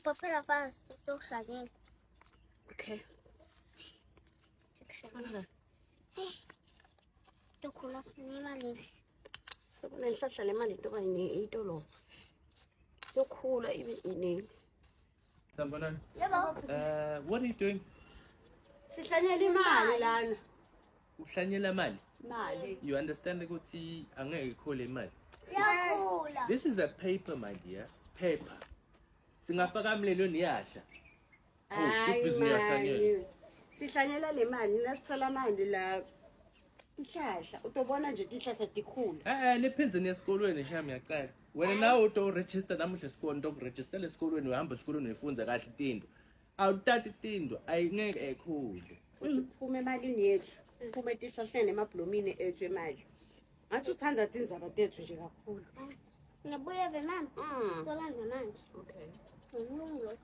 Papel fast, sto hlanyela. Okay. Tokhula sinemali. Sokunenhlahla lemali toba itolo. Yokhula ibe iningi. Sanibonani. Yebo. What are you doing? Sihlanyela imali lana. Uhlanyela mali. Mali. You understand ukuthi angeke ikhule imali. Yakhula. This is a paper, my dear. Paper. Singafaka emlelweni iyasha. Hayi. Sihlanyela le mali nasithola mali la. Ihlahla utobona nje tihlahla tikhula. Niphindze esikolweni shami ngiyacela. Wena nawe uto register namuhla esikoleni to register esikolweni uhamba esikoleni uyifunda kahle tinto. Awutati tinto ayingeke ekhule. Uphume emalini yethu. Uphume tihlahleni emabhlomini ethu emali. Ngathi uthanda tindzaba tethu nje kakhulu. Ngiyabuya be mama. Solanza manje. Okay. Ngilungile.